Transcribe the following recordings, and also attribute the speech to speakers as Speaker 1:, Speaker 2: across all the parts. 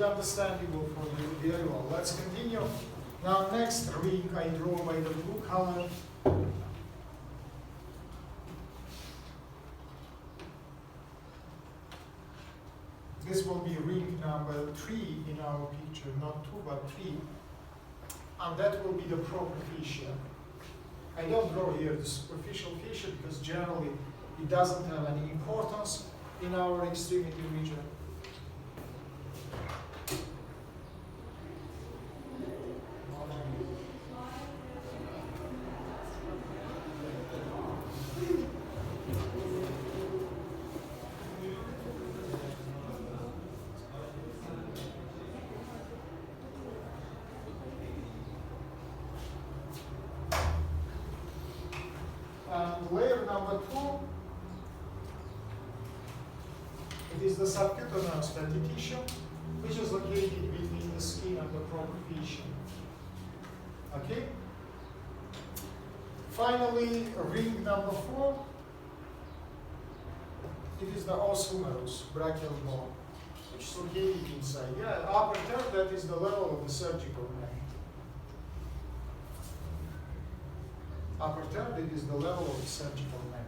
Speaker 1: it understandable for you? Very well. Let's continue. Now next ring I draw by the blue color. This will be ring number 3 in our picture, not 2 but 3. And that will be the proper fascia. I don't draw here the superficial fascia because generally it doesn't have any importance in our extremity region. Layer number 2, it is the subcutaneous fatty tissue, which is located between the skin and the proper fascia. Okay? Finally, ring number 4, it is the os humerus, brachial bone, which is located inside. Yeah, upper third, that is the level of the surgical neck. Upper third, it is the level of the surgical neck.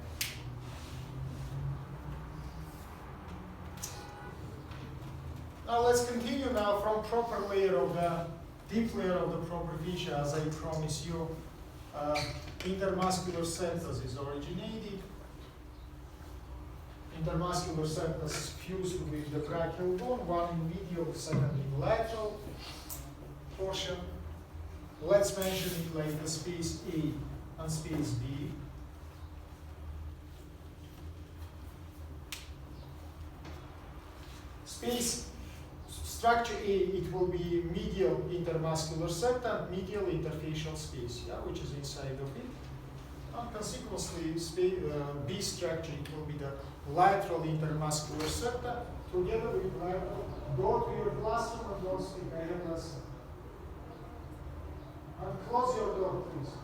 Speaker 1: Now let's continue now from proper layer of the deep layer of the proper fascia. As I promised you, intermuscular septus is originated. Intermuscular septus fused with the brachial bone, one in medial, second in lateral portion. Let's mention it like the space A and space B. Space structure A, it will be medial intermuscular septum, medial interfacial space, yeah, which is inside of it. And consequently, B structure, it will be the lateral intermuscular septum together with lateral. Go to your classroom and don't speak, I have lesson. And close your door, please.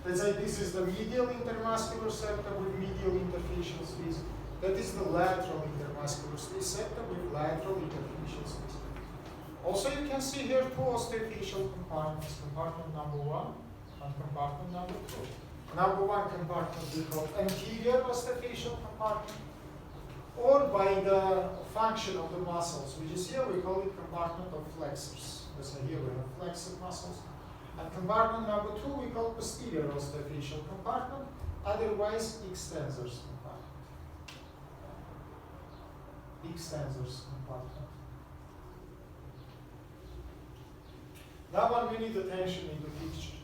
Speaker 1: Let's say this is the medial intermuscular septum with medial interfacial space. That is the lateral intermuscular space septum with lateral interfacial space. Also, you can see here 2 osteofacial compartments, compartment number 1 and compartment number 2. Number 1 compartment we call anterior osteofacial compartment, or by the function of the muscles, which is here we call it compartment of flexors. So here we have flexor muscles. And compartment number 2 we call posterior osteofacial compartment, otherwise extensors compartment. Extensors compartment. That one we need attention in the picture.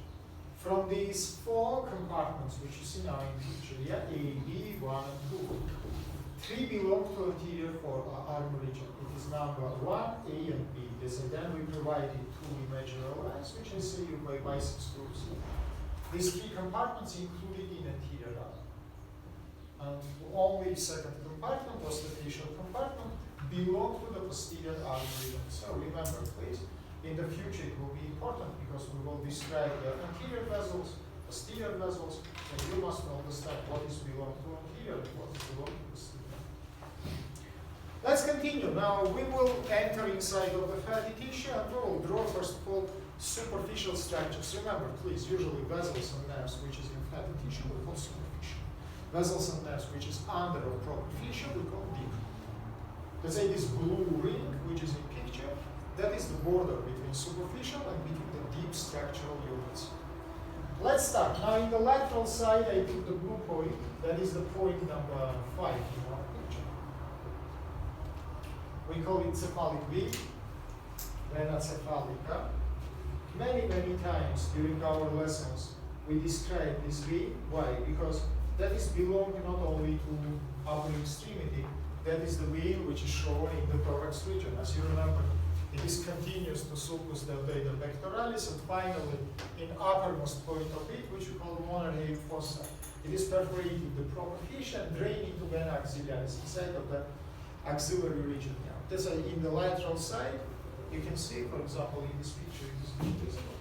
Speaker 1: From these 4 compartments which you see now in the picture, yeah, A, B, 1 and 2. 3 belong to anterior arm region. It is number 1, A and B. Then we provided 2 imaginary lines, which I say you by biceps groups. These 3 compartments included in anterior arm. And only second compartment, osteofacial compartment, belong to the posterior arm region. So remember, please, in the future it will be important because we will describe the anterior vessels, posterior vessels, and you must understand what is belong to anterior and what is belong to posterior. Let's continue. Now we will enter inside of the fatty tissue and we will draw first of all superficial structures. Remember, please, usually vessels and nerves, which is in fatty tissue, we call superficial. Vessels and nerves, which is under of proper fascia, we call deep. Let's say this blue ring, which is in picture, that is the border between superficial and between the deep structural units. Let's start. Now in the lateral side, I took the blue point. That is the point number 5 in our picture. We call it cephalic vein, vena cephalica. Many times during our lessons, we describe this vein. Why? Because that is belong not only to upper extremity, that is the vein which is shown in the thorax region. As you remember, it is continuous to sulcus deltoides pectoralis, and finally, in uppermost point of it, which we call Monerheim fossa, it is perforating the proper fascia and draining to vena axillaris, inside of the axillary region. Now, that's in the lateral side. You can see, for example, in this picture, it is visible.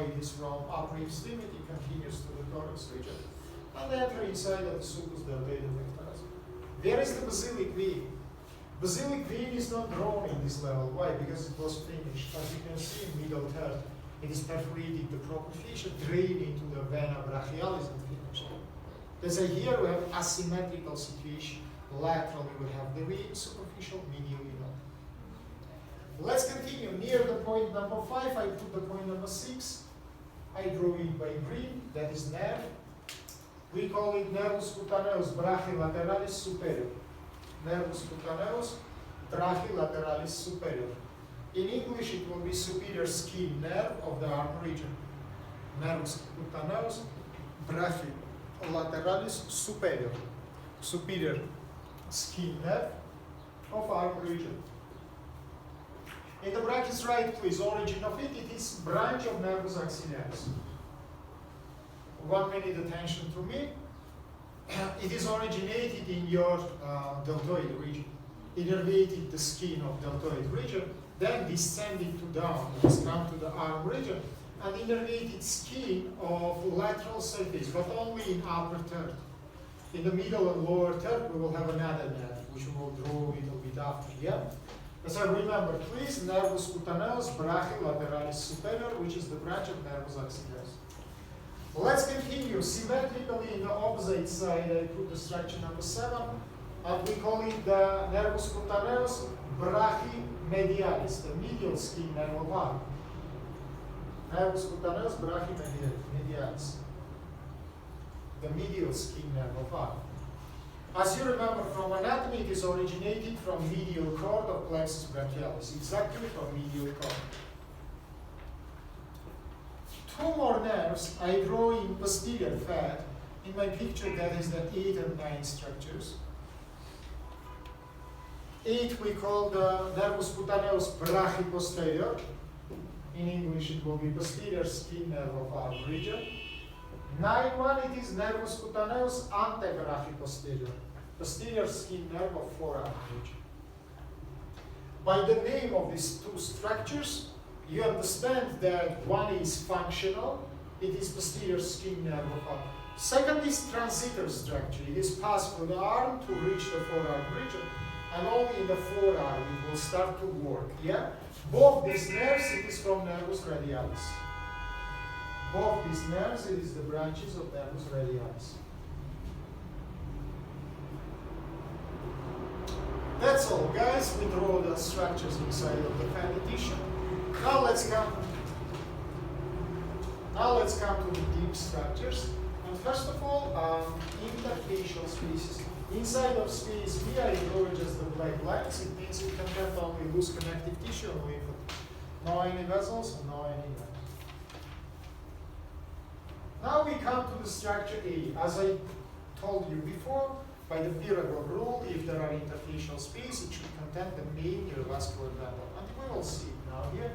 Speaker 1: it is from upper extremity, continues to the thorax region, and enter inside of the sulcus deltoides pectoris. Where is the basilic vein? Basilic vein is not drawn in this level. Why? Because it was finished. As you can see in middle third, it is perforating the proper fissure, drain into the vena brachialis and finished. Let's say here we have asymmetrical situation. Laterally we have the vein, superficial, medially not. Let's continue. Near the point number 5, I put the point number 6. I draw it by green, that is nerve. We call it nervus cutaneus brachiolateralis superior. Nervus cutaneus brachiolateralis superior. In English, it will be superior skin nerve of the arm region. Nervus cutaneus brachiolateralis superior. Superior skin nerve of arm region. In the brackets right, please, origin of it is branch of nervus axillaris. 1 minute attention to me. It is originated in your deltoid region. Innervated the skin of deltoid region, then descended to down, has come to the arm region, and innervated skin of lateral surface, but only in upper third. In the middle and lower third, we will have another nerve, which we will draw a little bit after, yeah? So remember, please, nervus cutaneus brachiolateralis superior, which is the branch of nervus axillaris. Let's continue. Symmetrically, in the opposite side, I put the structure number 7, and we call it the nervus cutaneus brachimedialis, the medial skin nerve of arm. Nervus cutaneus brachimedialis, the medial skin nerve of arm. As you remember from anatomy, it is originated from medial cord of plexus brachialis, exactly from medial cord. 2 more nerves I draw in posterior fat. In my picture, that is the 8 and 9 structures. 8 we call the nervus cutaneus brachyposterior. In English, it will be posterior skin nerve of arm region. 9-1, it is nervus cutaneus antebrachyposterior, posterior skin nerve of forearm region. By the name of these 2 structures, you understand that one is functional, it is posterior skin nerve of arm. Second is transitor structure, it is passed through the arm to reach the forearm region, and only in the forearm it will start to work, yeah? Both these nerves, it is from nervus radialis. Both these nerves, it is the branches of nervus radialis. That's all, guys. We draw the structures inside of the fatty tissue. Now let's come to the deep structures. And first of all, interfacial spaces. Inside of space B, I draw just the black lines. It means it contains only loose connective tissue and lymph. No any vessels, no any veins. Now we come to the structure A. As I told you before, by the Pirogov rule, if there are interfacial space, it should contain the main neurovascular bundle. And we will see it now here.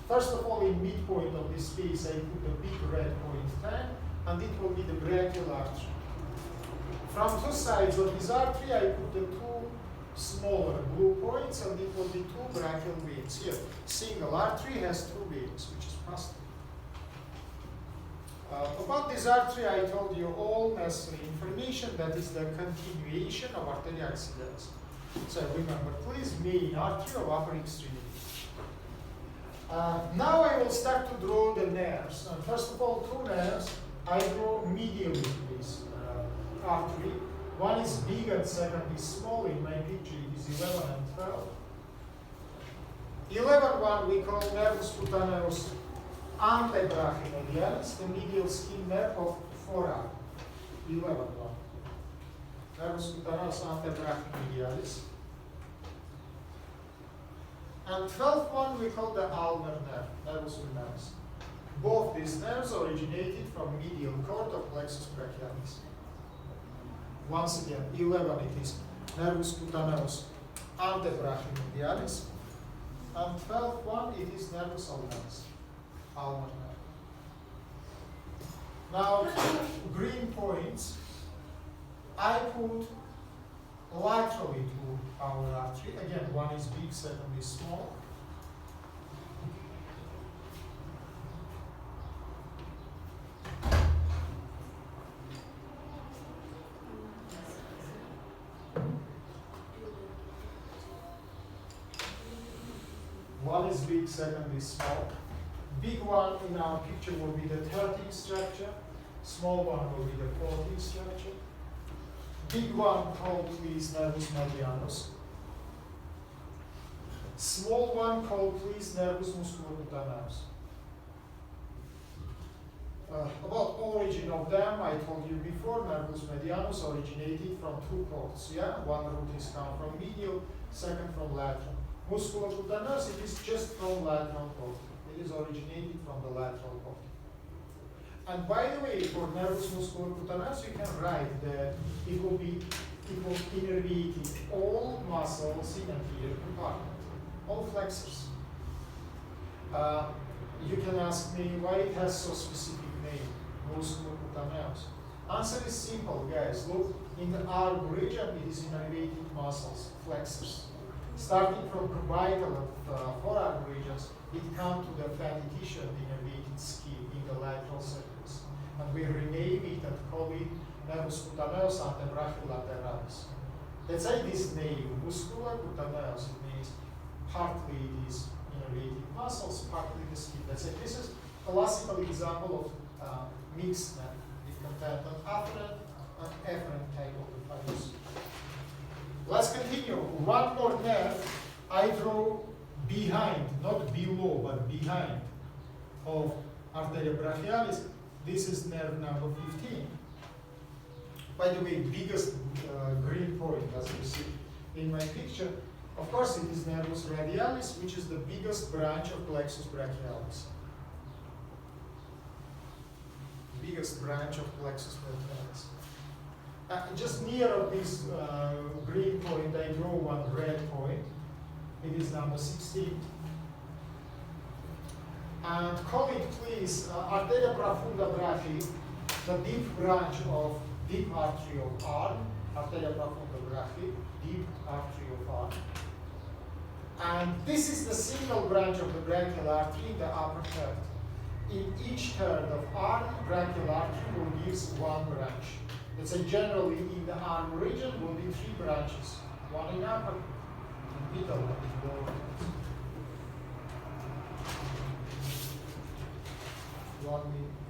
Speaker 1: First of all, in midpoint of this space, I put the big red point 10, and it will be the brachial artery. From 2 sides of this artery, I put the 2 smaller blue points, and it will be 2 brachial veins. Here, single artery has 2 veins, which is positive. About this artery, I told you all necessary information, that is the continuation of arteria axillaris. So remember, please, main artery of upper extremity. Now I will start to draw the nerves. First of all, 2 nerves, I draw medially to this artery. One is big and second is small. In my picture, it is 11 and 12. 11-1 we call nervus cutaneus antebrachymedialis, the medial skin nerve of forearm. 11-1. Nervus cutaneus antebrachymedialis. And 12-1 we call the ulnar nerve, nervus ulnaris. Both these nerves originated from medial cord of plexus brachialis. Once again, 11 it is nervus cutaneus antebrachymedialis, and 12-1 it is nervus ulnaris, ulnar nerve. Now, 2 green points I put laterally to our artery. Again, one is big, second is small. One is big, second is small. Big one in our picture will be the 13 structure. Small one will be the 14 structure. Big one called please nervus medianus. Small one called please nervus musculocutaneus. About origin of them, I told you before, nervus medianus originated from two cords. Yeah, one root is come from medial, second from lateral. Musculocutaneus, it is just from lateral cord. It is originated from the lateral cord. And by the way, for nervus musculocutaneus, you can write that it will innervating all muscles in anterior compartment, all flexors. You can ask me why it has so specific name, musculocutaneus. Answer is simple, guys. Look, in the arm region, it is innervating muscles, flexors. Starting from cubital and forearm regions, it comes to the fatty tissue and innervated skin in the lateral surface. And we rename it and call it nervus cutaneus antebrachiolaterales. Let's say this name, musculocutaneus, it means partly it is innervating muscles, partly the skin. Let's say this is a classical example of mixed nerve. It contains an afferent and efferent type of the fibers. Let's continue. One more nerve I draw behind, not below, but behind of arteria brachialis. This is nerve number 15. By the way, biggest green point, as you see in my picture, of course, it is nervus radialis, which is the biggest branch of plexus brachialis. Biggest branch of plexus brachialis. Just near of this green point, I draw one red point. It is number 16. And call it, please, arteria profunda brachii, the deep branch of deep artery of arm, arteria profunda brachii, deep artery of arm. And this is the single branch of the brachial artery in the upper third. In each third of arm, brachial artery will give one branch. Let's say generally in the arm region will be three branches. One in upper, in middle, and in lower.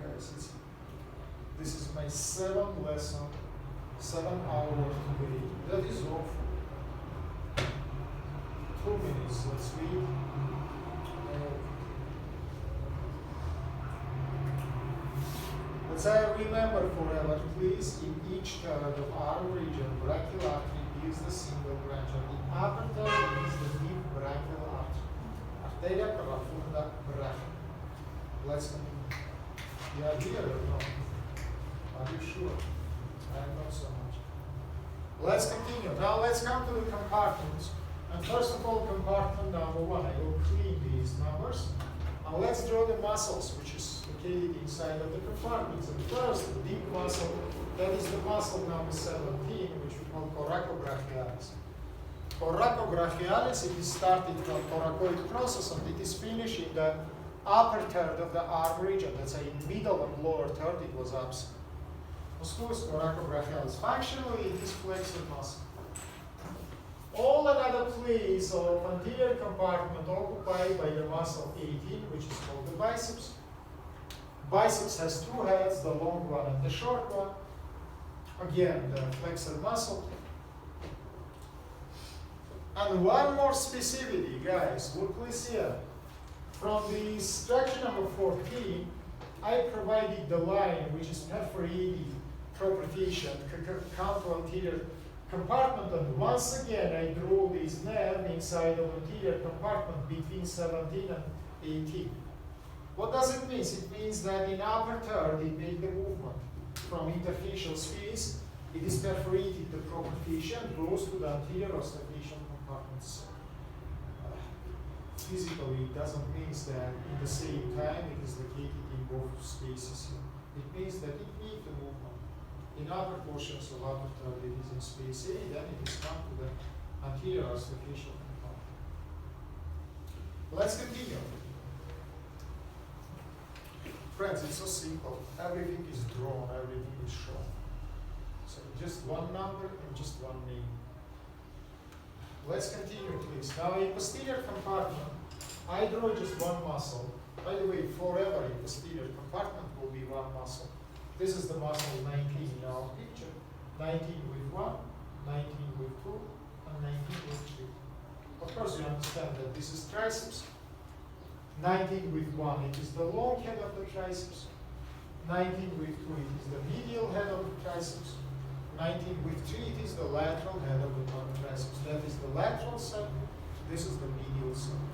Speaker 1: Guys, this is my 7th lesson, 7 hours today. That is awful. 2 minutes, let's read. Let's say remember forever, please, in each third of arm region, brachial artery gives the single branch, and the upper third is the deep brachial artery. Arteria profunda brachii. Let's continue. You are here or not? Are you sure? I am not so much. Let's continue. Now let's come to the compartments. And first of all, compartment number 1. I will clean these numbers. Now let's draw the muscles, which is located inside of the compartments. And first, the deep muscle, that is the muscle number 17, which we call coracobrachialis. Coracobrachialis, it is starting from coracoid process and it is finished in the upper third of the arm region. Let's say in middle and lower third, it was absent. Musculus coracobrachialis. Functionally, it is flexor muscle. All another place of anterior compartment occupied by the muscle 18, which is called the biceps. Biceps has two heads, the long one and the short one. Again, the flexor muscle. And one more specificity, guys. Look, please here. From the structure number 14, I provided the line which is perforated proprioception, come to anterior compartment, and once again I draw this nerve inside of anterior compartment between 17 and 18. What does it mean? It means that in upper third it made the movement from interfacial space. It is perforated the proprioception, goes to the anterior osteifacial compartments. Physically, it doesn't mean that in the same time it is located in both spaces here. It means that it needs the movement. In upper portions of upper third, it is in space A, then it is come to the anterior osteifacial compartment. Let's continue. Friends, it's so simple. Everything is drawn, everything is shown. So just one number and just one name. Let's continue, please. Now, in posterior compartment, I draw just one muscle. By the way, forever in the posterior compartment will be one muscle. This is the muscle 19 in our picture. 19 with 1, 19 with 2, and 19 with 3. Of course, you understand that this is triceps. 19 with 1, it is the long head of the triceps. 19 with 2, it is the medial head of the triceps. 19 with 3, it is the lateral head of the triceps. That is the lateral side. This is the medial side.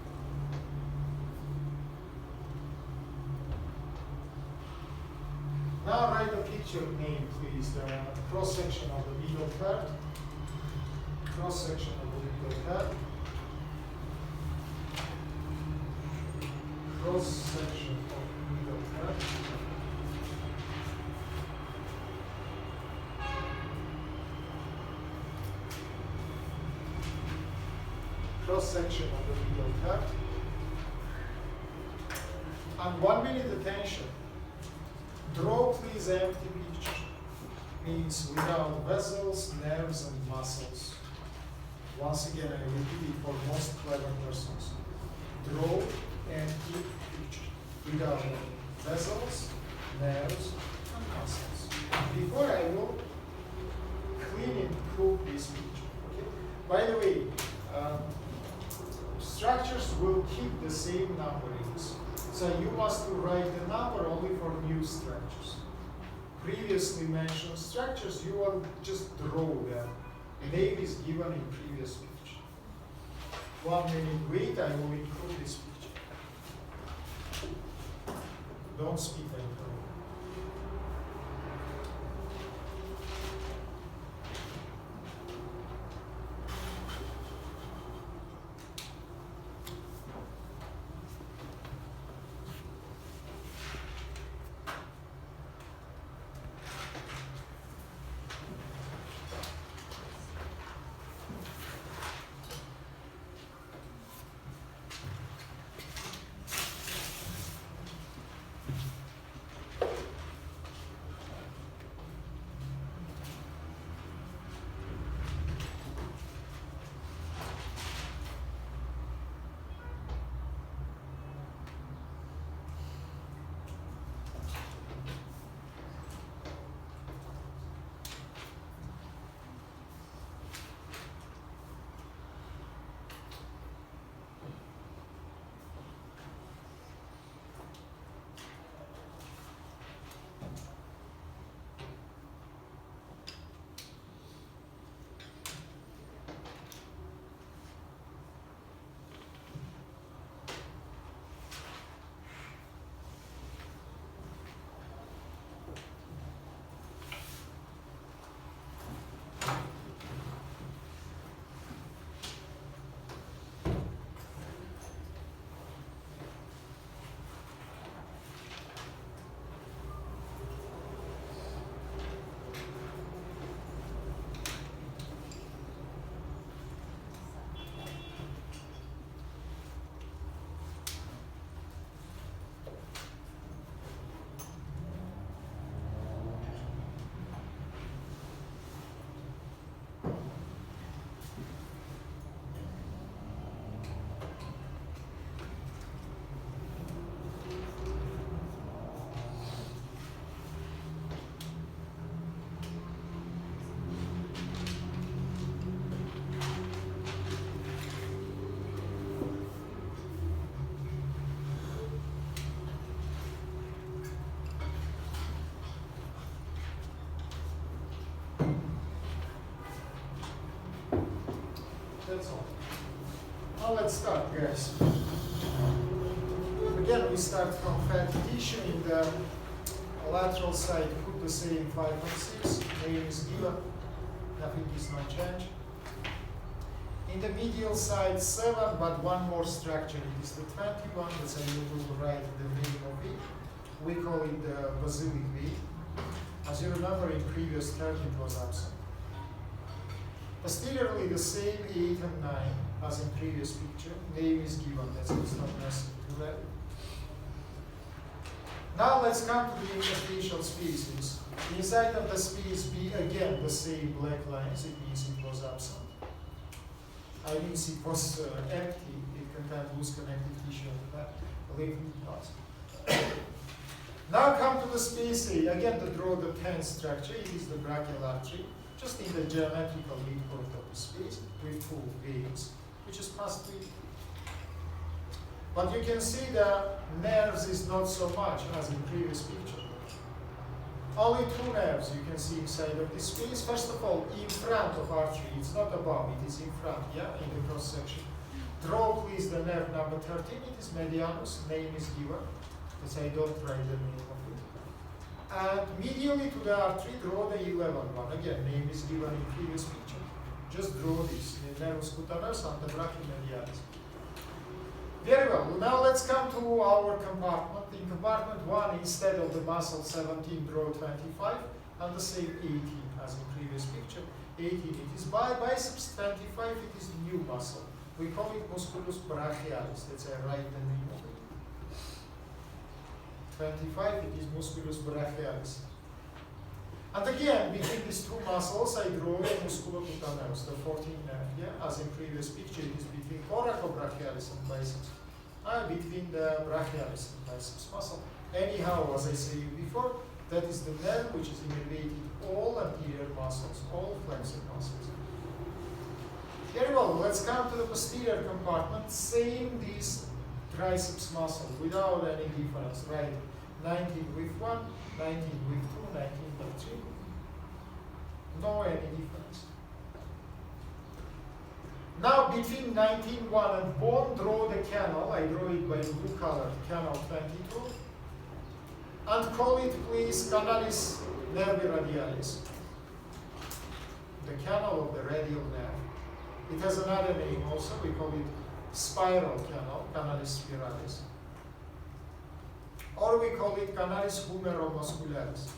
Speaker 1: Now write a picture name, please. The cross-section of the middle third. Cross-section of the middle third. Cross-section of the middle third. Cross-section of the middle third. And 1 minute attention. Draw please empty picture. Means without vessels, nerves, and muscles. Once again, I repeat it for most clever persons. Draw empty picture. Without vessels, nerves, and muscles. Before I will clean and prove this picture. Okay? By the way, structures will keep the same numberings. So you must write the number only for new structures. Previously mentioned structures, you will just draw them. Name is given in previous picture. 1 minute wait, I will include this picture. Don't speak anymore. That's all. Now let's start, guys. Again, we start from fatty tissue. In the lateral side, put the same 5 and 6. Name is given. Nothing is not changed. In the medial side, 7, but one more structure. It is the 21. That's how you will write the name of it. We call it the basilic vein. As you remember, in previous term, it was absent. Posteriorly, the same 8 and 9 as in previous picture. Name is given, that's it's not necessary. Now let's come to the interfacial spaces. Inside of the space B, again, the same black lines, it means it was absent. I means it was empty, it contained loose connective tissue on the back, leaflet parts. Now come to the space A. Again, to draw the 10 structure, it is the brachial artery, just in the geometrical midpoint of the space with 2 veins, which is past 3. But you can see the nerves is not so much as in previous picture. Only 2 nerves you can see inside of this space. First of all, in front of artery, it's not above, it is in front, yeah, in the cross section. Draw please the nerve number 13, it is medianus, name is given, because I don't write the name of it. And medially to the artery, draw the 11 one. Again, name is given in previous picture. Just draw this, the nervus cutaneus and the brachymedialis. Very well, now let's come to our compartment. In compartment 1, instead of the muscle 17, draw 25, and the same 18 as in previous picture. 18, it is biceps, 25, it is new muscle. We call it musculus brachialis, that's I write the name of it. 25, it is musculus brachialis. And again, between these 2 muscles, I draw the musculocutaneus, the 14 nerve, yeah? As in previous picture, it is between coracobrachialis and biceps, and between the brachialis and biceps muscle. Anyhow, as I said before, that is the nerve which is innervated all anterior muscles, all flexor muscles. Very well, let's come to the posterior compartment. Same this triceps muscle without any difference, right? 19 with 1, 19 with 2, 19 with 3. No any difference. Now between 19.1 and bone, draw the canal. I draw it by blue color, canal 22. And call it please canalis nervi radialis. The canal of the radial nerve. It has another name also, we call it spiral canal, canalis spiralis. Or we call it canalis humeromuscularis,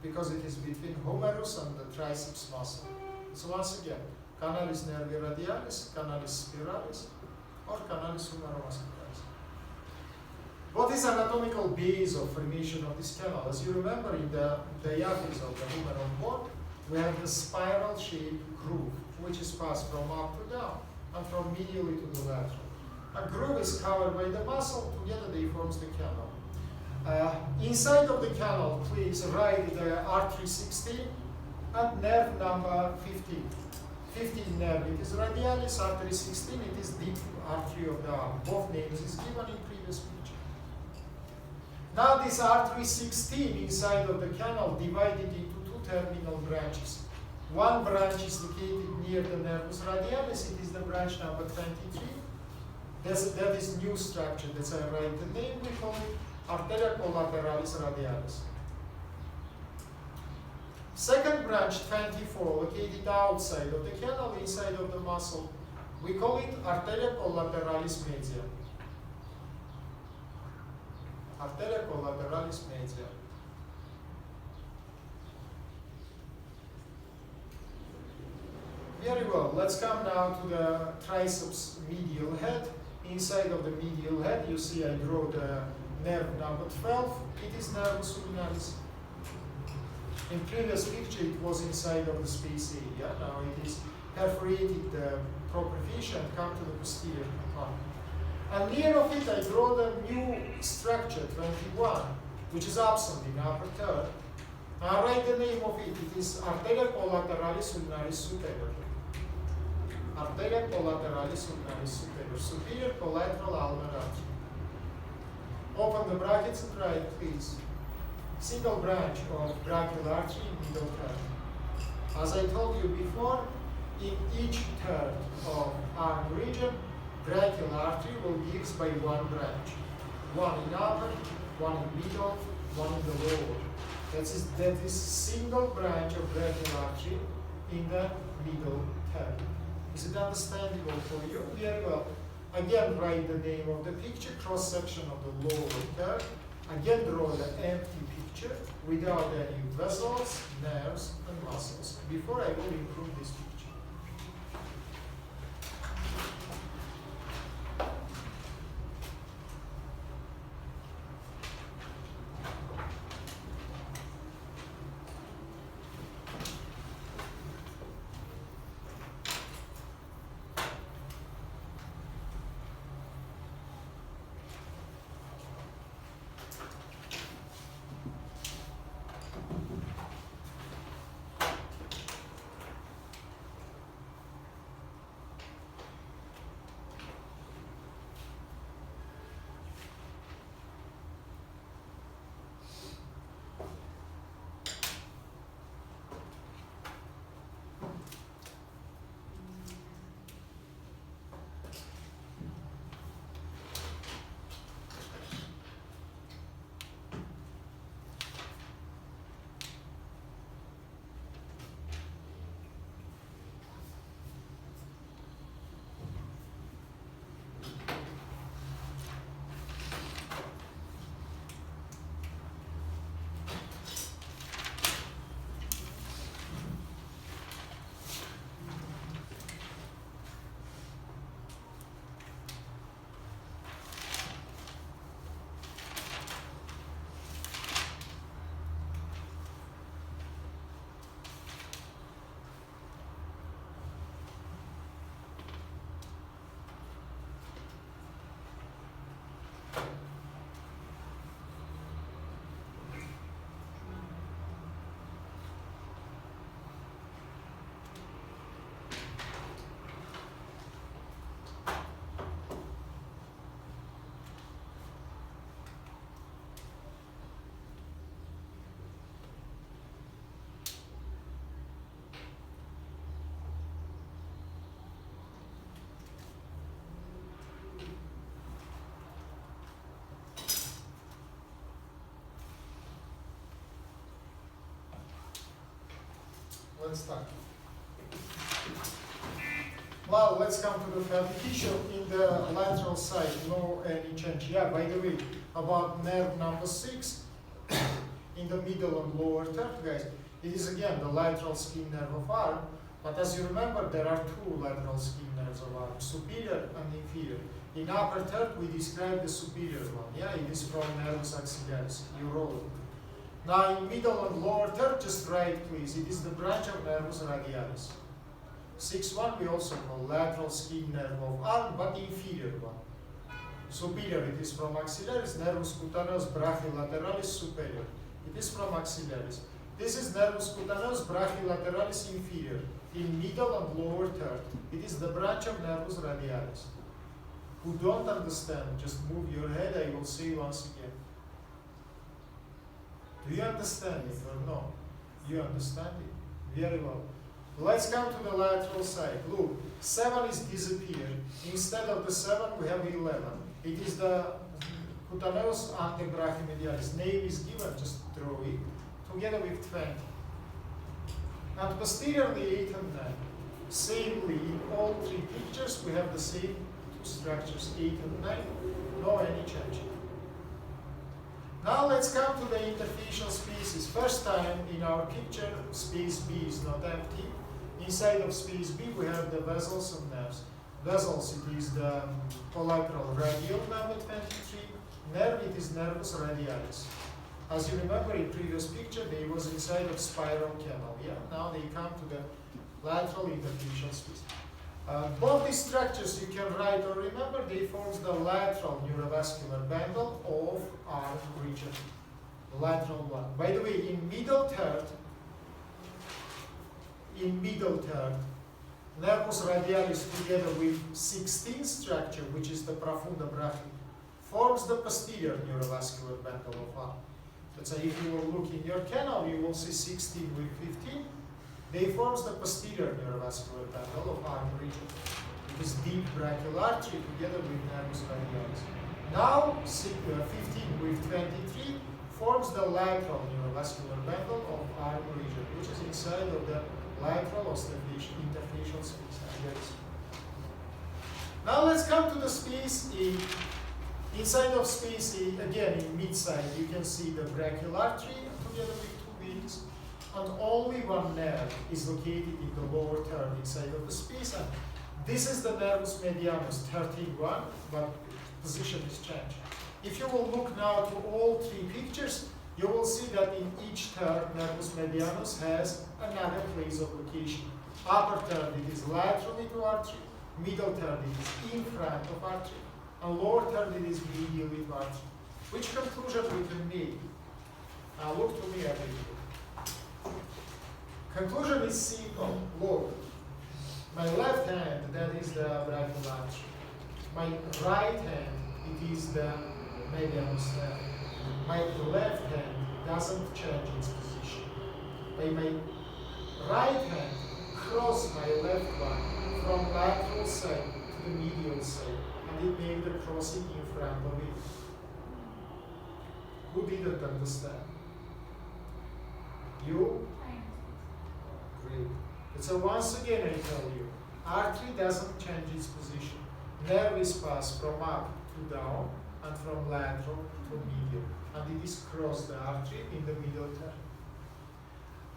Speaker 1: because it is between humerus and the triceps muscle. So once again, canalis nervi radialis, canalis spiralis, or canalis humeromuscularis. What is anatomical base of formation of this canal? As you remember, in the diaphysis of the humeral bone, we have the spiral shaped groove, which is passed from up to down and from medially to the lateral. A groove is covered by the muscle, together they forms the canal. Inside of the canal, please write the artery 16 and nerve number 15. 15 nerve, it is radialis, artery 16, it is deep artery of the arm. Both names is given in previous picture. Now this artery 16 inside of the canal divided into 2 terminal branches. One branch is located near the nervus radialis, it is the branch number 23. That is new structure, that's I write the name, we call it arteria collateralis radialis. Second branch, 24, located outside of the canal, inside of the muscle, we call it arteria collateralis media. Arteria collateralis media. Very well, let's come now to the triceps medial head. Inside of the medial head, you see I draw the nerve number 12. It is nervus ulnaris. In previous picture, it was inside of the space A. Yeah? Now it is perforated the proper fish and come to the posterior compartment. And near of it, I draw the new structure, 21, which is absent in upper third. Now write the name of it. It is arteria collateralis ulnaris superior. Arteria collateralis ulnaris superior. Superior collateral ulnar artery. Open the brackets and write, please. Single branch of brachial artery in middle third. As I told you before, in each third of arm region, brachial artery will give by one branch. One in upper, one in middle, one in the lower. That is single branch of brachial artery in the middle third. Is it understandable for you? Very well. Again, write the name of the picture, cross section of the lower third. Again, draw the empty picture without any vessels, nerves, and muscles. Before I will improve this picture. let's start. Well, let's come to the third issue. In the lateral side, no any change. Yeah, by the way, about nerve number 6, in the middle and lower third, guys, it is again the lateral skin nerve of arm. But as you remember, there are two lateral skin nerves of arm, superior and inferior. In upper third, we describe the superior one. Yeah, it is from nervus axillaris. You roll it. Now, in middle and lower third, just write, please. It is the branch of nervus radialis. 6-1 we also call lateral skin nerve of arm, but inferior one. Superior, it is from axillaris, nervus cutaneus brachiolateralis superior. It is from axillaris. This is nervus cutaneus brachiolateralis inferior. In middle and lower third, it is the branch of nervus radialis. Who don't understand, just move your head, I will say once again. Do you understand it or no? You understand it? Very well. Let's come to the lateral side. Look, 7 is disappeared. Instead of the 7, we have 11. It is the cutaneus antebrachymedialis. Name is given, just throw it, together with 20. And posteriorly, 8 and 9. Samely, in all three pictures, we have the same two structures, 8 and 9. No any change. Now let's come to the interfacial spaces. First time in our picture, space B is not empty. Inside of space B, we have the vessels and nerves. Vessels, it is the collateral radial number 23. Nerve, it is nervus radialis. As you remember in previous picture, they was inside of spiral canal. Yeah, now they come to the lateral interfacial space. Both these structures you can write or remember, they form the lateral neurovascular bundle of arm region. Lateral one. By the way, in middle third, nervus radialis together with 16th structure, which is the profunda brachii, forms the posterior neurovascular bundle of arm. Let's say if you will look in your canal, you will see 16 with 15. They forms the posterior neurovascular bundle of arm region. It is deep brachial artery together with nervus radialis. Now, 15 with 23 forms the lateral neurovascular bundle of arm region, which is inside of the lateral interfacial space. Now let's come to the space A. Inside of space A, again in mid-side, you can see the brachial artery together with two veins, and only one nerve is located in the lower third inside of the space. And this is the nervus medianus, 13-1, but position is changed. If you will look now to all three pictures, you will see that in each third, nervus medianus has another place of location. Upper third, it is laterally to artery. Middle third, it is in front of artery. And lower third, it is medially to artery. Which conclusion we can make? Now look to me everybody. Conclusion is simple. Look, my left hand, that is the brachial artery. My right hand, it is the medianus nerve. My left hand doesn't change its position. By my right hand, cross my left one from lateral side to the medial side, and it made the crossing in front of it. Who didn't understand? You? Great. So once again I tell you, artery doesn't change its position. Nerve is passed from up to down and from lateral to medial, and it is crossed the artery in the middle third.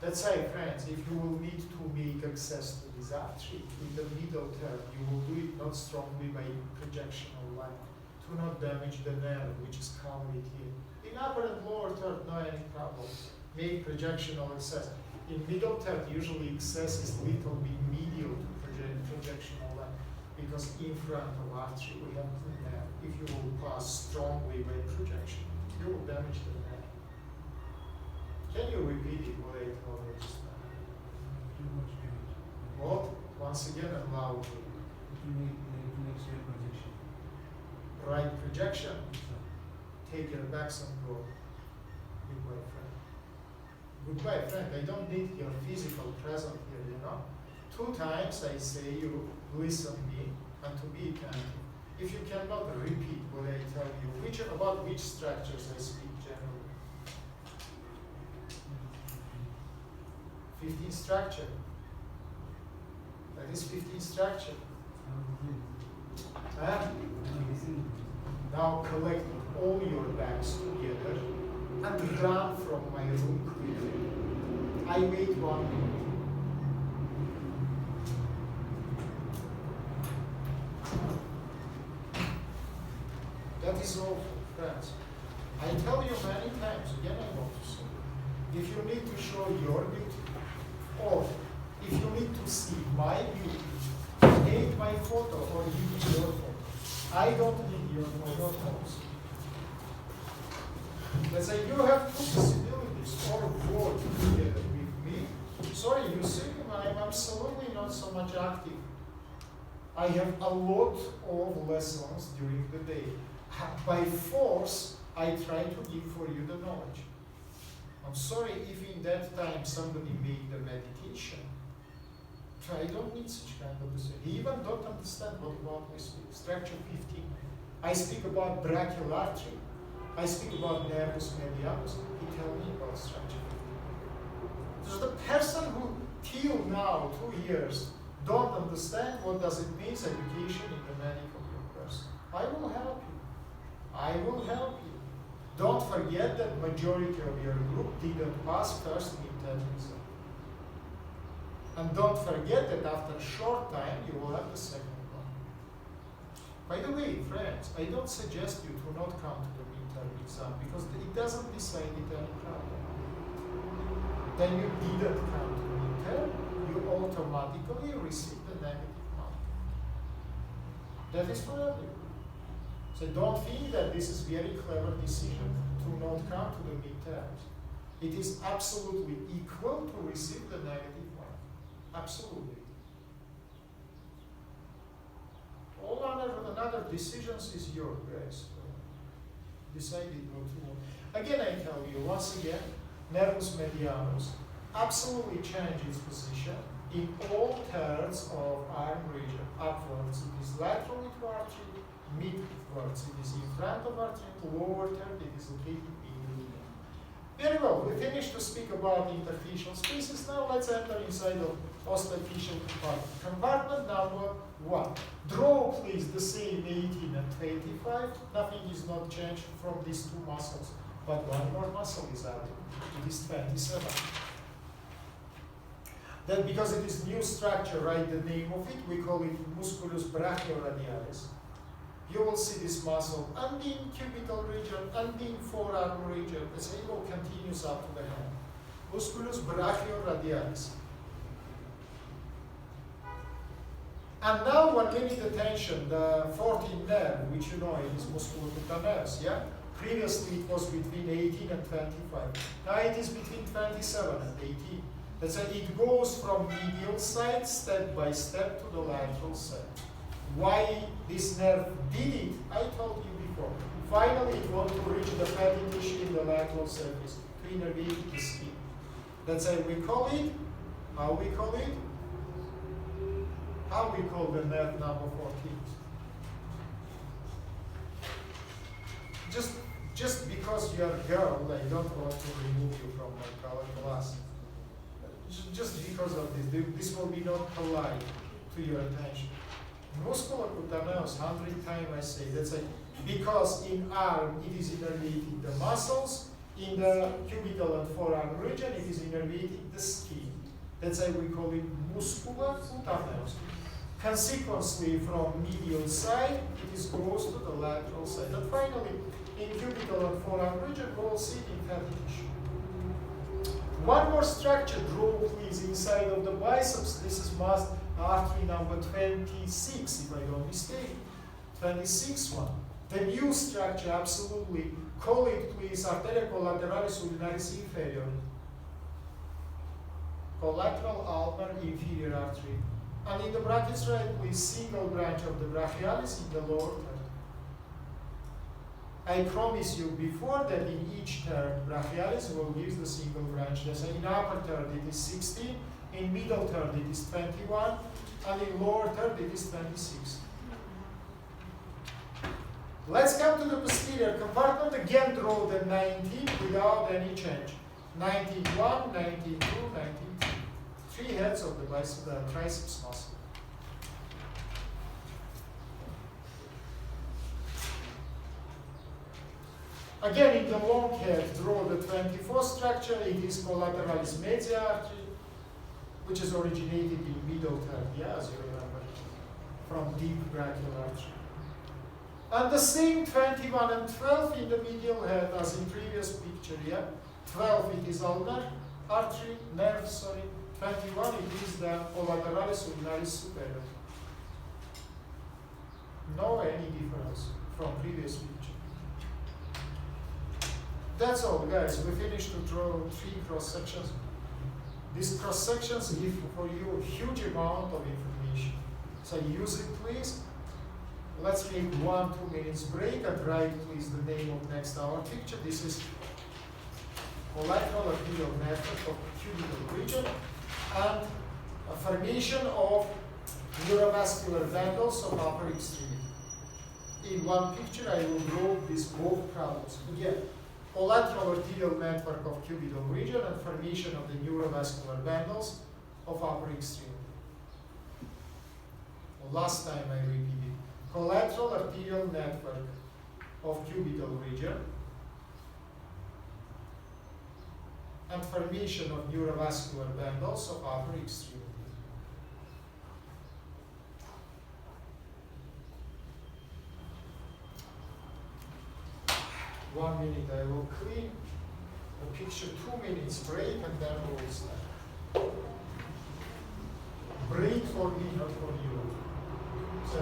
Speaker 1: Let's say, friends, if you will need to make access to this artery in the middle third, you will do it not strongly by projectional line to not damage the nerve, which is calmly here. In upper and lower third, no any problem. Make projectional access. In middle third, usually access is little bit medial to projectional line, because in front of artery we have the nerve. If you will pass strongly by projection, you will damage the nerve. Can you repeat it what I told you just now?
Speaker 2: Too much damage.
Speaker 1: What? Once again and loudly.
Speaker 2: You need straight projection.
Speaker 1: Right projection. Take your backs and go. Goodbye, friend. Goodbye, friend. I don't need your physical presence here, you know. 2 times I say you listen me and to be attentive. If you cannot repeat what I tell you, about which structures I speak generally. 15 structure. That is 15 structure. Now collect all your bags together and run from my room quickly. I wait 1 minute. That is all, friends. I tell you many times, again I want to say, if you need to show your beauty, or if you need to see my beauty, take my photo or use your photo. I don't need your photos. Let's say you have two possibilities, or work together with me. Sorry, you see, I'm absolutely not so much active. I have a lot of lessons during the day. By force, I try to give for you the knowledge. I'm sorry if in that time somebody made the meditation. I don't need such kind of decision. He even don't understand what about I speak. Structure 15. I speak about brachial artery. I speak about nervus medianus. He tell me about structure 15. So the person who till now, 2 years, don't understand what does it mean education in the meaning of your person. I will help you. I will help you. Don't forget that majority of your group didn't pass first midterm exam. And don't forget that after a short time you will have the second one. By the way, friends, I don't suggest you to not come to the midterm exam because it doesn't decide it any problem. Then you didn't come to the midterm, you automatically receive the negative mark. That is for everyone. So don't think that this is very clever decision to not come to the midterms. It is absolutely equal to receive the negative mark. Absolutely. All other decisions is yours, guys. Decided what you want. Again, I tell you, once again, nervus medianus absolutely change its position in all thirds of arm region. Upwards it is lateral to artery, midwards it is in front of artery, lower third it is located in the median. Very well, we finished to speak about interfacial spaces. Now let's enter inside of osteifacial compartment. Compartment number 1. Draw please the same 18 and 25. Nothing is not changed from these two muscles, but one more muscle is added. It is 27. Then because it is new structure, write the name of it. We call it musculus brachioradialis. You will see this muscle unbeing cubital region, unbeing forearm region. The table continues up to the hand. Musculus brachioradialis. And now one minute attention, the 14th nerve, which you know it is musculocutaneus, yeah? Previously it was between 18 and 25. Now it is between 27 and 18. That's why it goes from medial side, step by step, to the lateral side. Why this nerve did it, I told you before. Finally it wants to reach the fatty tissue in the lateral surface, to innervate the skin. That's why we call it, how we call it? How we call the nerve number 14? Just because you are a girl, I don't want to remove you from my color class. Just because of this, this will be not polite to your attention. Musculocutaneus, 100 times I say, that's like, because in arm it is innervating the muscles, in the cubital and forearm region it is innervating the skin. That's why we call it musculocutaneus. Consequently, from medial side, it is goes to the lateral side. And finally, in cubital and forearm region, we will see in fatty tissue. One more structure, draw please, inside of the biceps. This is artery number 26, if I don't mistake. 26 one. The new structure, absolutely. Call it please, arteria collateralis urinaris inferior. Collateral ulnar inferior artery. And in the brackets right, please, single branch of the brachialis in the lower third. I promise you before that in each third, brachialis will give the single branch. That's in upper third it is 16, in middle third it is 21, and in lower third it is 26. Let's come to the posterior compartment. Again, draw the 19 without any change. 19-1, 19-2, 19-3. three heads of the triceps muscle. Again, in the long head, draw the 24th structure. It is collateralis media artery, which is originated in middle third, yeah, as you remember, from deep brachial artery. And the same 21 and 12 in the medial head as in previous picture, yeah. 12 it is ulnar artery, nerve, sorry. 21 it is the collateralis ulnaris superior. No any difference from previous picture. That's all, guys. We finished to draw 3 cross sections. These cross sections give for you a huge amount of information. So use it, please. Let's make 1-2 minutes break and write, please, the name of next hour picture. This is collateral arterial network of cubital region and a formation of neurovascular bundles of upper extremity. In one picture, I will draw these both problems. Again, collateral arterial network of cubital region and formation of the neurovascular bundles of upper extremity. Last time I repeated. Collateral arterial network of cubital region and formation of neurovascular bundles of upper extremity. One minute I will clean the picture, 2 minutes break, and then we will start. Break for me, not for you. So